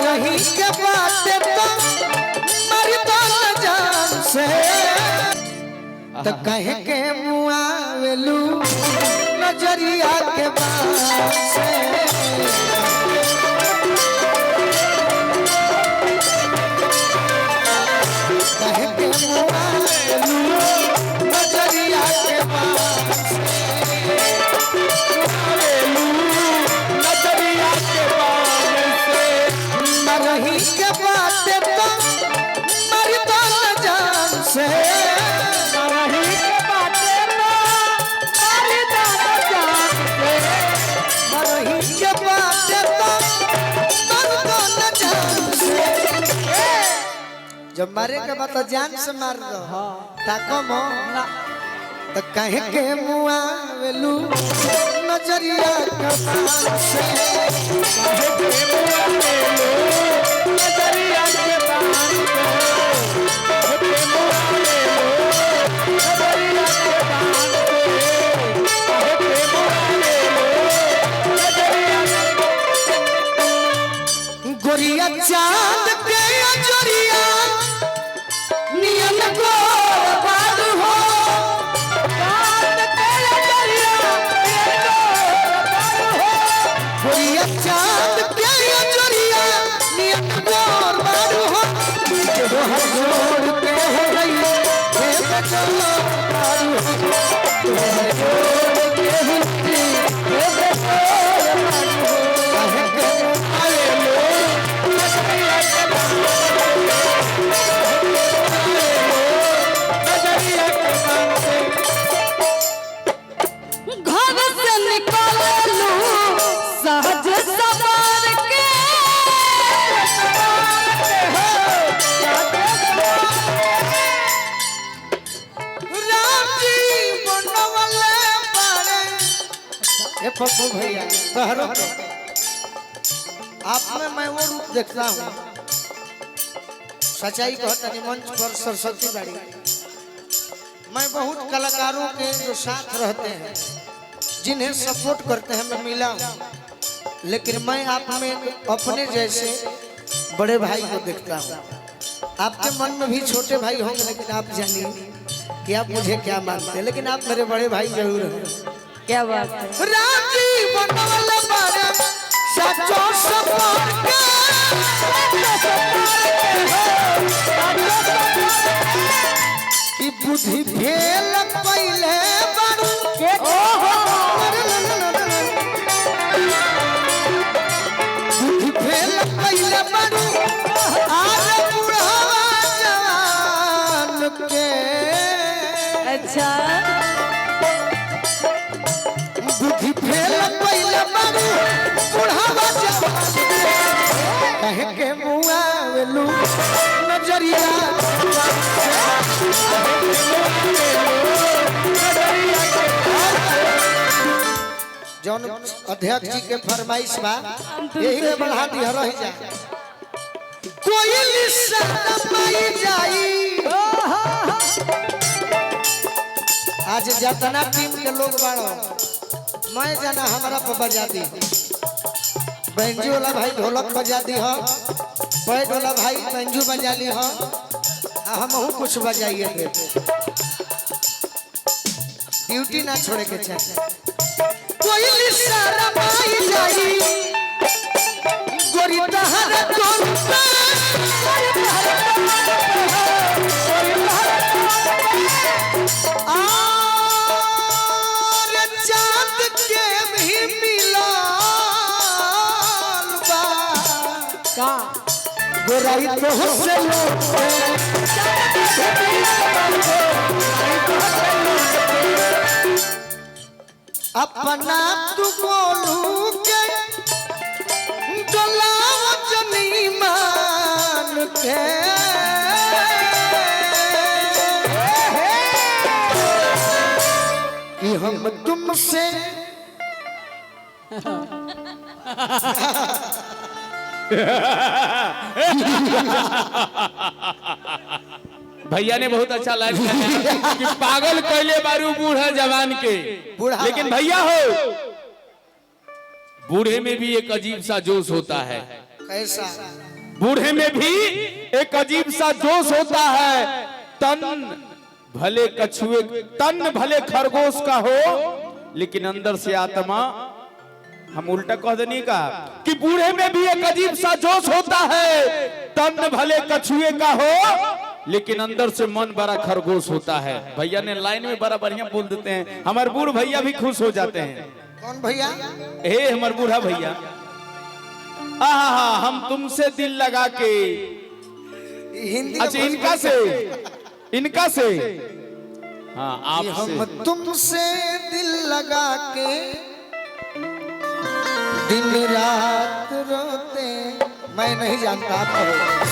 मरही के बाटे तो मर तो न जान से तो कहे के मुआवेलू नजरिया के बात से कहे के मुआवेलू नजरिया के बात से नजरिया के बात से मरही के बाटे तो मर तो न जान से जब मारे के बाद तो जान से मार दो ताको मो तो कहे के मुआवेलू नजरिया के बात से कहे के मुआवेलू नजरिया के बात से कहे के मुआवेलू नजरिया के बात से कहे के मुआवेलू नजरिया गोरिया चांद के अजरिया नियन को बात हो चांद के अजरिया नियन को बात हो गोरिया चांद के अजरिया नियन को बात हो जो हर जोड़ पे हो गई हे बचलो बात हो जो हर जोड़ पे हो गई हे बचलो बात हो कहे के आए लो नजरिया के पप्पू भैया शहरों पे आप में मैं वो रूप देखता हूँ सच्चाई कहता नहीं मंच पर सरस्वती बाड़ी मैं बहुत कलाकारों के जो साथ रहते हैं जिन्हें सपोर्ट करते हैं मैं मिला हूँ लेकिन मैं आप में अपने जैसे बड़े भाई को देखता हूँ आपके मन में भी छोटे भाई होंगे लेकिन आप जानिए कि आप मुझे क्या मानते हैं लेकिन आप मेरे बड़े भाई जरूर हैं क्या बात है राजी बनवले बारे सचो सपोर्ट की बुद्धि भेल पहले बड़ू के बुद्धि भेल पहले बड़ू आज बुढ़ावा जवान के अच्छा बुद्धि फेल पहले बाबू बुढ़ावा जवान कहे के मुआवेलू नजरिया जौन अध्यक्ष जी के फरमाइश बा यही में बढ़ा दिया रह जा कोई लिसन पाई जाई आज जतना टीम के लोग बाड़ो मैं जाना हमारा पर बजा दी बैंजू वाला भाई ढोलक बजा दी हो बैठ वाला भाई बैंजू बजा ली हो हम कुछ बजाइए ड्यूटी ना छोड़े के चाहिए कोई लिसारा पाई जाई गोरी तहरा कोरता गोराई तो से अपना तू बोलू के डोलाव जनी मान के कि हम तुमसे भैया ने बहुत अच्छा लाइन किया कि पागल कहले बारू बूढ़ा जवान के, लेकिन भैया हो बूढ़े में भी एक अजीब सा जोश होता है। कैसा? बूढ़े में भी एक अजीब सा जोश होता है। तन भले कछुए, तन भले खरगोश का हो, लेकिन अंदर से आत्मा, हम उल्टा कह देने का कि बूढ़े में भी एक अजीब सा जोश होता है। तन भले कछुए का हो, लेकिन अंदर से मन बड़ा खरगोश होता है। भैया ने लाइन में बड़ा बढ़िया बोल देते हैं, हमारे बूढ़ भैया भी खुश हो जाते हैं। कौन भैया? हे हमारे बूढ़ा भैया, हम तुमसे दिल लगा के, हिंदी। अच्छा इनका से हाँ आपसे, हम तुमसे दिल लगा के दिन रात रोते। मैं नहीं जानता, आप कहो।